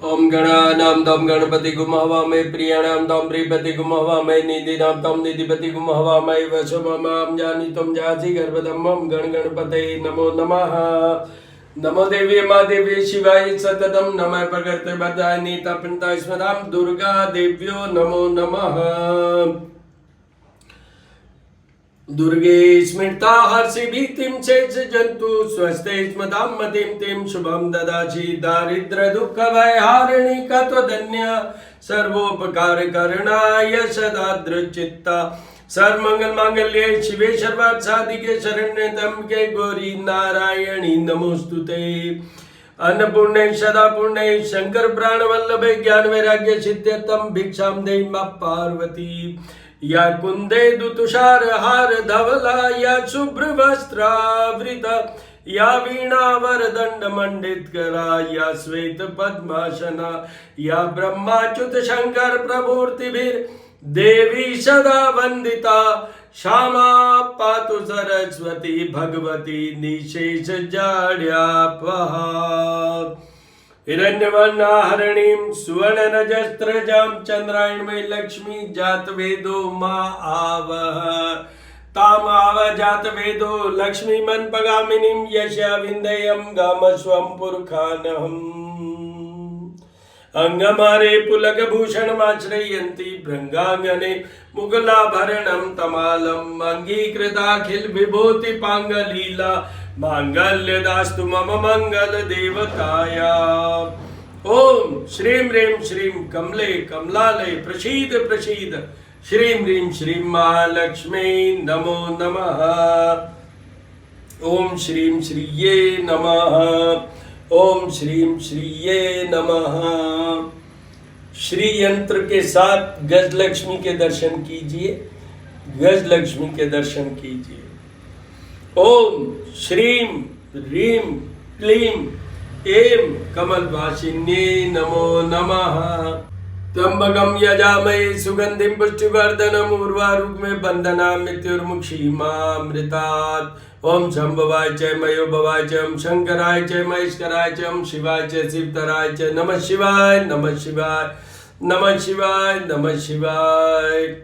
ओम गणानां तं गणपति गुम हवामहे प्रियाणां तं प्रियपति गुम हवामहे निधिनां तं निधिपति गुम हवामहे वशममां जानितं जासि गर्भधम्मं गणगणपते नमो नमः। नमो देवी माँ देवी शिवाय सततं नमः प्रकृते वरदायिनी तपन्ता स्मरां दुर्गा देव्यो नमो नमः। दुर्गे स्मृता हर्षि भीतिं शेष जंतु स्वस्थे स्मतां मतिं तिं शुभं ददासि दारिद्र दुःख भयहारिणी कत्वधन्य सर्वोपकार करणाय सदा दृढ़चित्ता सर्वमंगल मांगल्ये शिवे सर्वार्थ साधिके शरण्ये त्र्यंबके गौरी नारायणी नमोस्तुते। अन्नपूर्णे सदा पूर्णे शंकर प्राण वल्लभे ज्ञान वैराग्य सिद्ध्यर्थं भिक्षां देहि मां पार्वती। या कुंदे दुतुषार हार धवला या शुभ्र वस्त्रावृता या वीणा वरदंड मंडित करा या श्वेत पद्मासना या ब्रह्माच्युत शंकर प्रभूर्तिभिर देवी सदा वंदिता श्यामा पातु सरस्वती भगवती निशेष जाड्यापहा। हिरण्यवर्णाहरणीं सुवर्णरजस्त्रजां चंद्रायणमयी लक्ष्मी जातवेदो मा आवह तामाव जातवेदो लक्ष्मी मनपगामिनीं यशा विंदयं गामस्वं पुरखानहम्। अंगमारे पुलकभूषणमाश्रयन्ति भृङ्गाङ्गने मुगलाभरणं तमालम् अंगीकृताखिल विभूति पांगलीला मांगल्यदास्तु मम मंगल देवताया। ओम श्रीं ह्रीं श्रीं कमले कमलालय प्रसीद प्रसीद श्रीं ह्रीं श्रीं महालक्ष्मी नमो नमः। ओम श्रीं श्रीये नमः। ओम श्रीं श्रीये नमः। श्री यंत्र के साथ गजलक्ष्मी के दर्शन कीजिए। गजलक्ष्मी के दर्शन कीजिए। ओम श्रीं ह्रीं क्लीं ऐं कमलवासिन्ये नमो नमः। त्र्यंबकं यजामहे सुगंधिं पुष्टिवर्धनम् उर्वारुकमेव बन्धनामृत्युर्मुक्षीमामृतात्। ओम शंभवाय च मयोभवाय च ओम शंकराय च महेश्वराय च ओम शिवाय च शिवतराय च नमः शिवाय नमः शिवाय नमः शिवाय नमः शिवाय।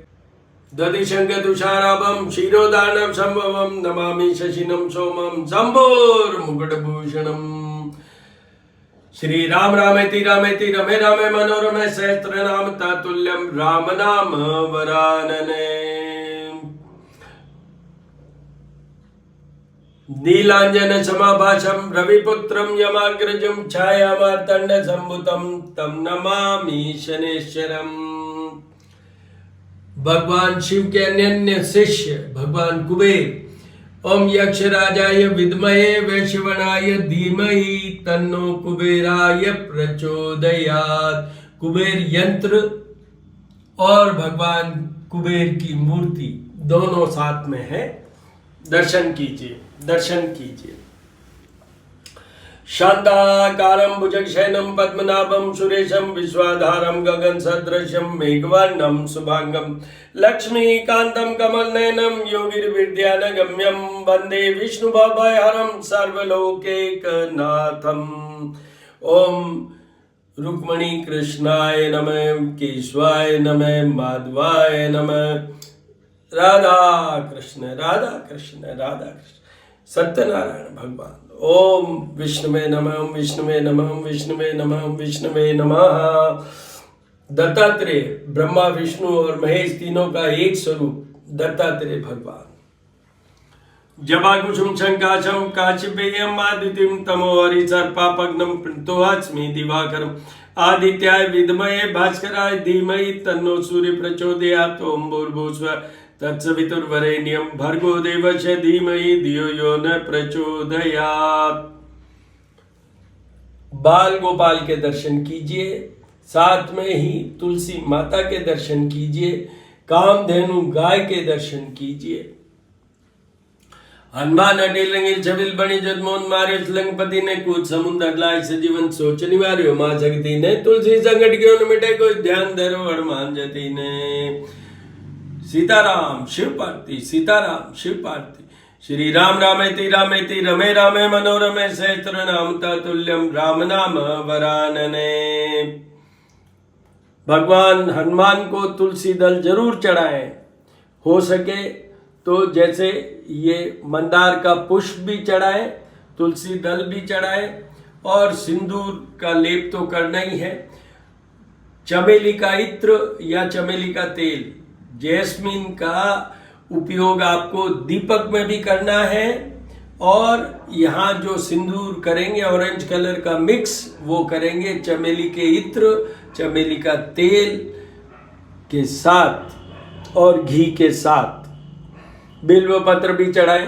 दधिशंखतुषाराभं क्षीरोदार्णव संभवं नमामि शशिनं सोमं शंभोर्मुकुटभूषणम्। श्री राम रामेति रामेति रमे रामे मनोरमे सहस्रनाम तत्तुल्यं राम नाम वरानने। नीलांजन समाभासं रविपुत्रं यमाग्रजं छायामार्तण्ड संभुतं तं नमामि शनेश्वरम्। भगवान शिव के अन्य शिष्य भगवान कुबेर। ओम यक्षराजाय विद्महे वैश्रवणाय धीमहि तन्नो कुबेराय प्रचोदयात्। कुबेर यंत्र और भगवान कुबेर की मूर्ति दोनों साथ में है। दर्शन कीजिए दर्शन कीजिए। शांताकारं भुजगशयनं पद्मनाभं सुरेशं विश्वाधारं गगन सदृशं मेघवर्णं शुभांगं लक्ष्मीकान्तं कमलनयनं योगिर्विद्यानगम्यं वन्दे विष्णुभवभयहरं सर्वलोकैकनाथम्। ओम रुक्मणी कृष्णाय नमः केशवाय नमः माधवाय नमः राधा कृष्ण राधा कृष्ण राधा कृष्ण सत्यनारायण भगवान। ओम विष्णुवे नमः ओम विष्णुवे नमः ओम विष्णुवे नमः ओम विष्णुवे नमः। दत्तात्रेय ब्रह्मा विष्णु और महेश तीनों का एक स्वरूप दत्तात्रेय भगवान। जबाकुसुम शंकाशम काशिपेयम आदित्यम तमोहरि सर्पापग्नम प्रणतोऽस्मि दिवाकरम आदित्याय विद्महे भास्कराय धीमहि तन्नो सूर्य प्रचोदयात्। ओम भूर्भुवस्सुवः तत्सवितुर्वरेण्यं भर्गो देवस्य धीमहि धियो यो न प्रचोदयात्। बाल गोपाल के दर्शन कीजिए। साथ में ही तुलसी माता के दर्शन कीजिए। कामधेनु गाय के दर्शन कीजिए। हनुमान अटेल रंगील छबिल बणी जदमोहन मार्यो लंगपति ने कूद समुद्र लाय सजीवन सोच निवार्यो मां जगती ने तुलसी संकट क्यों न मिटे कोई ध्यान धरो हनुमान जति ने। सीताराम शिव पार्वती सीताराम शिव पार्वती। श्री राम रामेति रामेति रमे रामे मनोरमे सहस्रनाम तत्तुल्यं राम नाम वरानने। भगवान हनुमान को तुलसी दल जरूर चढ़ाएं। हो सके तो जैसे ये मंदार का पुष्प भी चढ़ाएं, तुलसी दल भी चढ़ाएं, और सिंदूर का लेप तो करना ही है। चमेली का इत्र या चमेली का तेल, जैस्मिन का उपयोग आपको दीपक में भी करना है, और यहाँ जो सिंदूर करेंगे ऑरेंज कलर का मिक्स वो करेंगे चमेली के इत्र, चमेली का तेल के साथ और घी के साथ। बिल्व पत्र भी चढ़ाएं,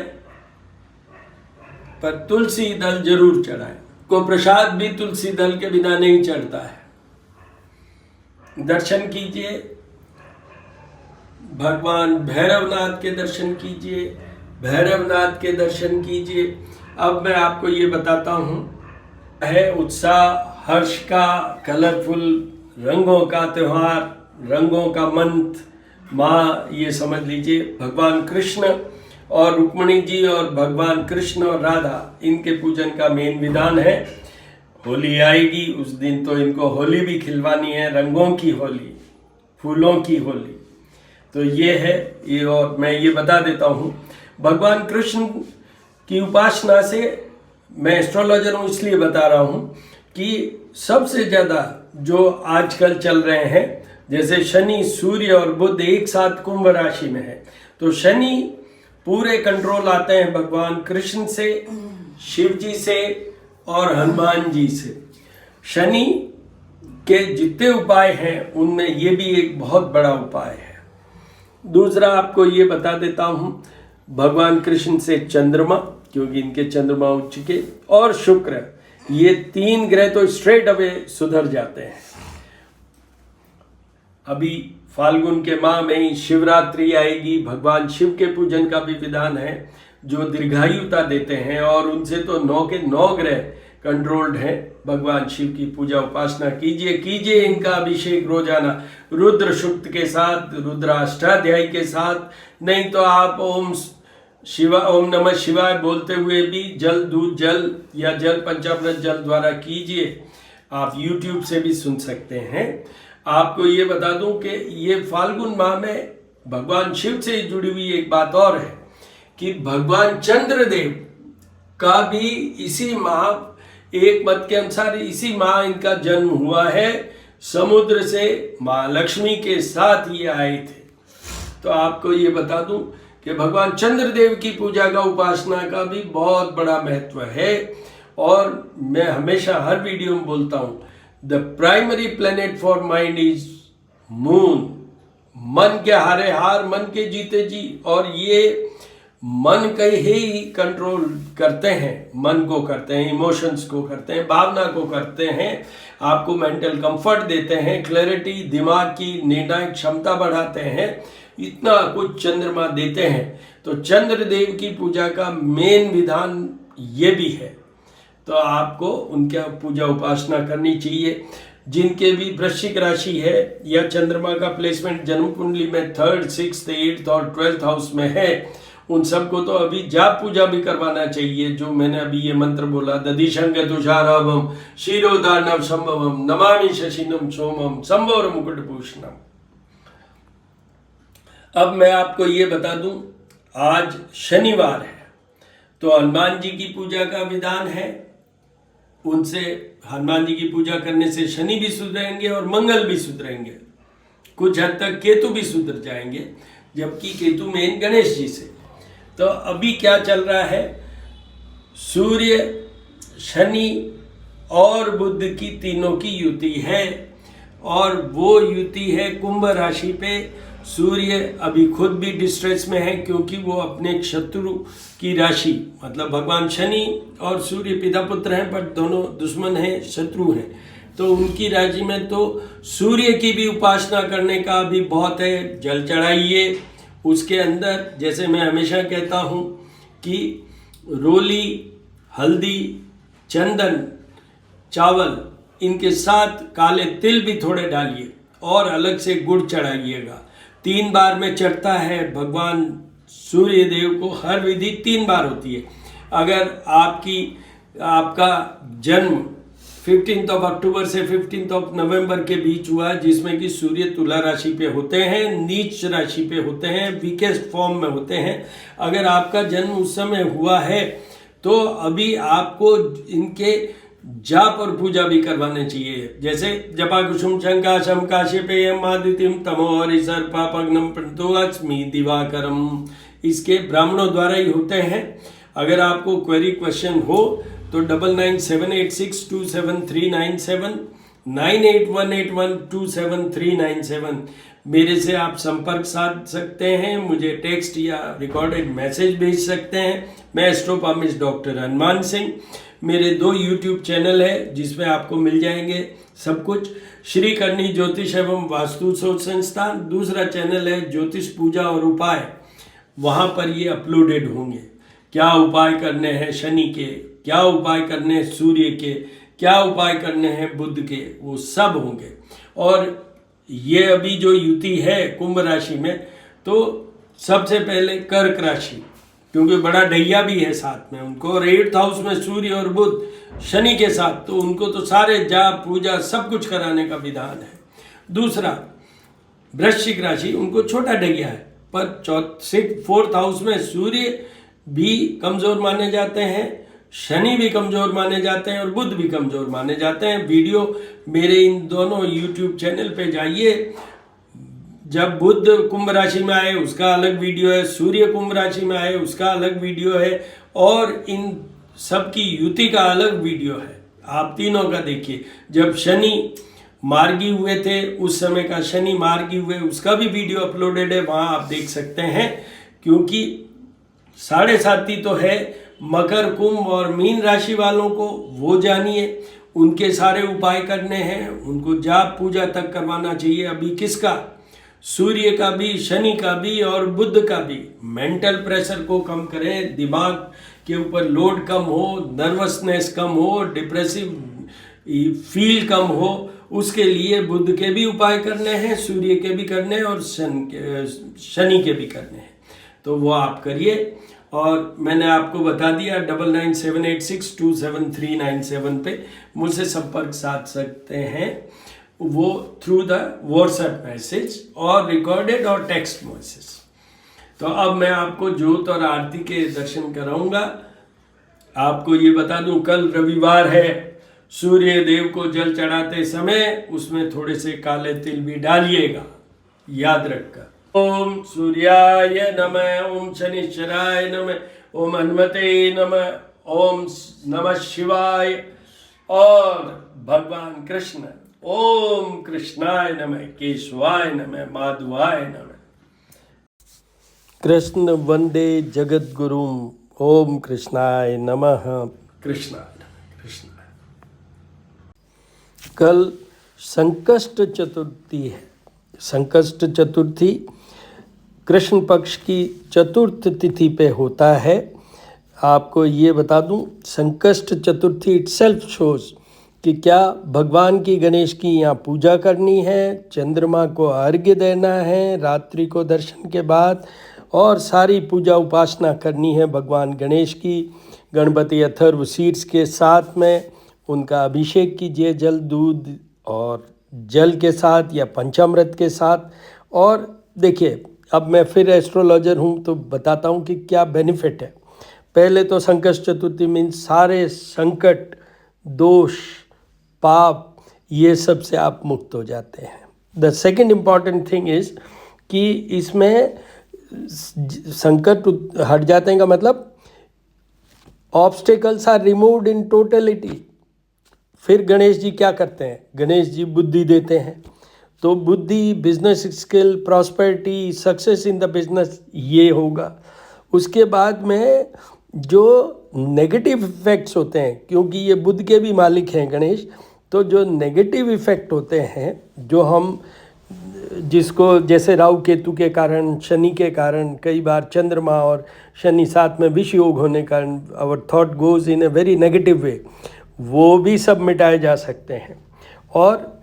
पर तुलसी दल जरूर चढ़ाएं। को प्रसाद भी तुलसी दल के बिना नहीं चढ़ता है। दर्शन कीजिए, भगवान भैरवनाथ के दर्शन कीजिए, भैरवनाथ के दर्शन कीजिए। अब मैं आपको ये बताता हूँ, है उत्साह हर्ष का, कलरफुल रंगों का त्योहार, रंगों का मंत्र माँ, ये समझ लीजिए भगवान कृष्ण और रुक्मिणी जी और भगवान कृष्ण और राधा, इनके पूजन का मेन विधान है। होली आएगी, उस दिन तो इनको होली भी खिलवानी है, रंगों की होली, फूलों की होली। तो ये है ये। और मैं ये बता देता हूँ, भगवान कृष्ण की उपासना से, मैं एस्ट्रोलॉजर हूँ इसलिए बता रहा हूँ कि सबसे ज़्यादा जो आजकल चल रहे हैं, जैसे शनि, सूर्य और बुध एक साथ कुंभ राशि में है, तो शनि पूरे कंट्रोल आते हैं भगवान कृष्ण से, शिव जी से और हनुमान जी से। शनि के जितने उपाय हैं उनमें ये भी एक बहुत बड़ा उपाय है। दूसरा आपको ये बता देता हूँ, भगवान कृष्ण से चंद्रमा, क्योंकि इनके चंद्रमा उच्च के, और शुक्र, ये 3 ग्रह तो स्ट्रेट अवे सुधर जाते हैं। अभी फाल्गुन के माह में ही शिवरात्रि आएगी, भगवान शिव के पूजन का भी विधान है, जो दीर्घायुता देते हैं, और उनसे तो 9 के 9 ग्रह कंट्रोल्ड हैं। भगवान शिव की पूजा उपासना कीजिए, इनका अभिषेक रोजाना रुद्र सूक्त के साथ, रुद्राष्टाध्याय के साथ, नहीं तो आप ओम नमः शिवाय बोलते हुए भी जल, दूध जल या जल पंचामृत जल द्वारा कीजिए। आप YouTube से भी सुन सकते हैं। आपको ये बता दूं कि ये फाल्गुन माह में भगवान शिव से जुड़ी हुई एक बात और है कि भगवान चंद्रदेव का भी इसी माह, एक मत के अनुसार इसी माह इनका जन्म हुआ है। समुद्र से माँ लक्ष्मी के साथ ये आए थे। तो आपको ये बता दूं कि भगवान चंद्रदेव की पूजा का, उपासना का भी बहुत बड़ा महत्व है। और मैं हमेशा हर वीडियो में बोलता हूं, the primary planet for mind is moon. मन के हारे हार, मन के जीते जी, और ये मन के ही कंट्रोल करते हैं, मन को करते हैं, इमोशंस को करते हैं, भावना को करते हैं, आपको मेंटल कंफर्ट देते हैं, क्लैरिटी, दिमाग की निर्णायक क्षमता बढ़ाते हैं, इतना कुछ चंद्रमा देते हैं। तो चंद्रदेव की पूजा का मेन विधान ये भी है। तो आपको उनका पूजा उपासना करनी चाहिए। जिनके भी वृश्चिक राशि है या चंद्रमा का प्लेसमेंट जन्म कुंडली में 3rd, 6th, 8th और 12th हाउस में है, उन सबको तो अभी जाप पूजा भी करवाना चाहिए। जो मैंने अभी ये मंत्र बोला, दधिशंग तुषाराभम क्षीरोदार्णव संभवम नमामि शशिनम सोमम संभोर मुकुटभूषणम। अब मैं आपको ये बता दूं, आज शनिवार है, तो हनुमान जी की पूजा का विधान है। उनसे, हनुमान जी की पूजा करने से शनि भी सुधरेंगे और मंगल भी सुधरेंगे, कुछ हद तक केतु भी सुधर जाएंगे, जबकि केतु मेन गणेश जी से। तो अभी क्या चल रहा है, सूर्य, शनि और बुध की तीनों की युति है, और वो युति है कुंभ राशि पे। सूर्य अभी खुद भी डिस्ट्रेस में है, क्योंकि वो अपने शत्रु की राशि, मतलब भगवान शनि और सूर्य पिता पुत्र हैं, पर दोनों दुश्मन हैं, शत्रु हैं। तो उनकी राशि में तो सूर्य की भी उपासना करने का भी बहुत है। जल चढ़ाइए, उसके अंदर जैसे मैं हमेशा कहता हूँ कि रोली, हल्दी, चंदन, चावल, इनके साथ काले तिल भी थोड़े डालिए, और अलग से गुड़ चढ़ाइएगा। 3 बार में चढ़ता है भगवान सूर्य देव को, हर विधि 3 बार होती है। अगर आपका जन्म 15 अक्टूबर से 15 नवंबर के बीच हुआ, जिसमें कि सूर्य तुला राशि पे होते हैं, नीच राशि पे होते हैं, वीकेस्ट फॉर्म में होते हैं। अगर आपका जन्म उस समय हुआ है तो अभी आपको इनके जाप और पूजा भी करवाने चाहिए। जैसे जपा कुसुम शंका शमका शिपेयम आदित्यम तमोहरि सर्पापग्नम प्रतुअस्मि दिवाकरम, इसके ब्राह्मणों द्वारा ही होते हैं। अगर आपको क्वेरी क्वेश्चन हो तो 9978627397 9818127397 मेरे से आप संपर्क साध सकते हैं। मुझे टेक्स्ट या रिकॉर्डेड मैसेज भेज सकते हैं। मैं एस्ट्रोपामिस्ट डॉक्टर हनुमान सिंह। मेरे 2 यूट्यूब चैनल है जिसमें आपको मिल जाएंगे सब कुछ। श्री करनी ज्योतिष एवं वास्तु शोध संस्थान, दूसरा चैनल है ज्योतिष पूजा और उपाय, वहाँ पर ये अपलोडेड होंगे। क्या उपाय करने हैं शनि के, क्या उपाय करने हैं सूर्य के, क्या उपाय करने हैं बुध के, वो सब होंगे। और ये अभी जो युति है कुंभ राशि में, तो सबसे पहले कर्क राशि, क्योंकि बड़ा ढैया भी है साथ में उनको, और 8th हाउस में सूर्य और बुध शनि के साथ, तो उनको तो सारे जाप पूजा सब कुछ कराने का विधान है। दूसरा वृश्चिक राशि, उनको छोटा ढैया है, पर 4th हाउस में सूर्य भी कमजोर माने जाते हैं, शनि भी कमजोर माने जाते हैं और बुध भी कमजोर माने जाते हैं। वीडियो मेरे इन दोनों यूट्यूब चैनल पे जाइए। जब बुध कुंभ राशि में आए उसका अलग वीडियो है, सूर्य कुंभ राशि में आए उसका अलग वीडियो है, और इन सब की युति का अलग वीडियो है। आप तीनों का देखिए। जब शनि मार्गी हुए थे उस समय का शनि मार्गी हुए उसका भी वीडियो अपलोडेड है, वहाँ आप देख सकते हैं। क्योंकि 7.5 तो है मकर कुंभ और मीन राशि वालों को, वो जानिए, उनके सारे उपाय करने हैं, उनको जाप पूजा तक करवाना चाहिए। अभी किसका, सूर्य का भी, शनि का भी और बुध का भी। मेंटल प्रेशर को कम करें, दिमाग के ऊपर लोड कम हो, नर्वसनेस कम हो, डिप्रेसिव फील कम हो, उसके लिए बुध के भी उपाय करने हैं, सूर्य के भी करने हैं और शनि के भी करने हैं। तो वो आप करिए। और मैंने आपको बता दिया 9978627397 पे मुझसे संपर्क साध सकते हैं, वो थ्रू द व्हाट्सएप मैसेज और रिकॉर्डेड और टेक्स्ट मैसेज। तो अब मैं आपको ज्योत और आरती के दर्शन कराऊंगा। आपको ये बता दूं, कल रविवार है, सूर्य देव को जल चढ़ाते समय उसमें थोड़े से काले तिल भी डालिएगा, याद रखकर। ओम सूर्याय नमः, ओम शनिश्चराय नमः, ओम हनुमते नमः, ओम नमः शिवाय, और भगवान कृष्ण, ओम कृष्णाय नमः, केशवाय नमः, माधवाय नमः। कृष्ण वंदे जगत गुरुम, ओम कृष्णाय नमः, कृष्णाय नमः, कृष्णाय। कल संकष्ट चतुर्थी है। संकष्ट चतुर्थी कृष्ण पक्ष की चतुर्थ तिथि पे होता है। आपको ये बता दूं, संकष्ट चतुर्थी इटसेल्फ शोज कि क्या भगवान की गणेश की यहाँ पूजा करनी है, चंद्रमा को अर्घ्य देना है रात्रि को दर्शन के बाद, और सारी पूजा उपासना करनी है भगवान गणेश की। गणपति अथर्व शीर्ष के साथ में उनका अभिषेक कीजिए, जल दूध और जल के साथ या पंचामृत के साथ। और देखिए, अब मैं फिर एस्ट्रोलॉजर हूँ तो बताता हूँ कि क्या बेनिफिट है। पहले तो संकष्ट चतुर्थी मीन्स सारे संकट, दोष, पाप, ये सब से आप मुक्त हो जाते हैं। The second important thing is कि इसमें संकट हट जाते हैं का मतलब obstacles are removed in totality. फिर गणेश जी क्या करते हैं, गणेश जी बुद्धि देते हैं। तो बुद्धि, business skill, prosperity, success in the business, ये होगा। उसके बाद में जो नेगेटिव इफेक्ट्स होते हैं, क्योंकि ये बुद्ध के भी मालिक हैं गणेश, तो जो नेगेटिव इफेक्ट होते हैं, जो हम जिसको जैसे राहु केतु के कारण, शनि के कारण, कई बार चंद्रमा और शनि साथ में विष योग होने के कारण our thought goes in a very negative way, वो भी सब मिटाए जा सकते हैं। और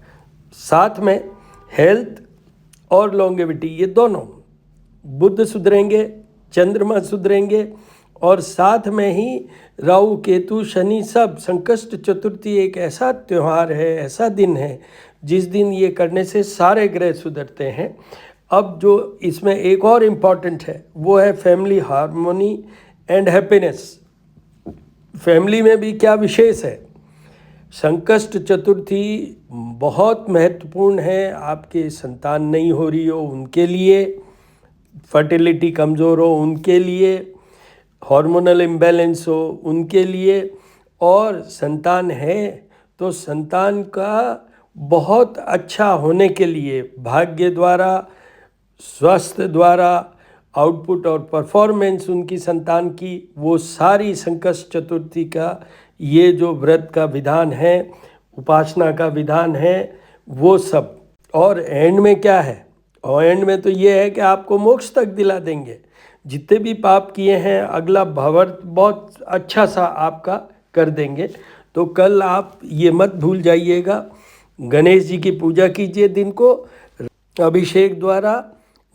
साथ में हेल्थ और लॉन्गेविटी, ये दोनों, बुध सुधरेंगे, चंद्रमा सुधरेंगे और साथ में ही राहु केतु शनि सब। संकष्ट चतुर्थी एक ऐसा त्यौहार है, ऐसा दिन है जिस दिन ये करने से सारे ग्रह सुधरते हैं। अब जो इसमें एक और इम्पॉर्टेंट है वो है family harmony and happiness. Family में भी क्या विशेष है, संकष्ट चतुर्थी बहुत महत्वपूर्ण है। आपके संतान नहीं हो रही हो उनके लिए, फर्टिलिटी कमज़ोर हो उनके लिए, हार्मोनल इम्बैलेंस हो उनके लिए, और संतान है तो संतान का बहुत अच्छा होने के लिए, भाग्य द्वारा, स्वास्थ्य द्वारा, आउटपुट और परफॉर्मेंस उनकी संतान की, वो सारी संकष्ट चतुर्थी का ये जो व्रत का विधान है, उपासना का विधान है, वो सब। और एंड में क्या है, और एंड में तो ये है कि आपको मोक्ष तक दिला देंगे। जितने भी पाप किए हैं अगला भवर्त बहुत अच्छा सा आपका कर देंगे। तो कल आप ये मत भूल जाइएगा, गणेश जी की पूजा कीजिए दिन को अभिषेक द्वारा,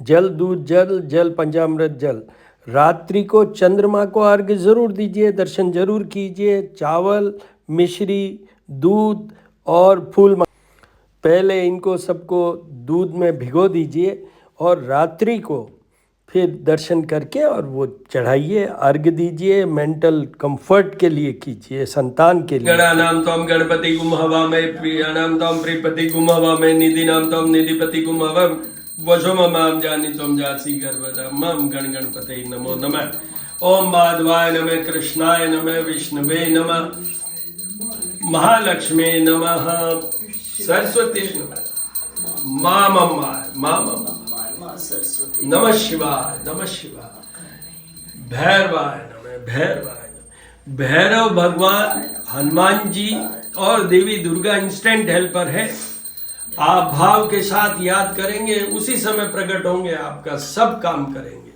जल दूध जल, जल पंचामृत जल। रात्रि को चंद्रमा को अर्घ्य जरूर दीजिए, दर्शन जरूर कीजिए। चावल, मिश्री, दूध और फूल पहले इनको सबको दूध में भिगो दीजिए और रात्रि को फिर दर्शन करके और वो चढ़ाइए, अर्घ्य दीजिए। मेंटल कंफर्ट के लिए कीजिए, संतान के लिए। गणानां त्वं गणपति गुम हवामहे, प्रियाणां त्वं प्रियपति गुम हवामहे, निधिनां त्वं निधिपति गुम हवामहे, वशो ममां जानी त्वं जासि गर्वदा मम गण गणपते नमो नमः। ओम माधवाय नमः, कृष्णाय नमः, विष्णुवे नमः, महालक्ष्मी नमः, सरस्वती नमः, मां नमः शिवाय, नमः शिवाय, भैरवाय नमः, भैरवाय नमः। भैरव भगवान हनुमान जी और देवी दुर्गा इंस्टेंट हेल्पर है। आप भाव के साथ याद करेंगे, उसी समय प्रकट होंगे, आपका सब काम करेंगे,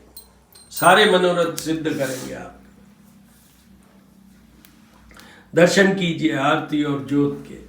सारे मनोरथ सिद्ध करेंगे। आप दर्शन कीजिए आरती और ज्योत के।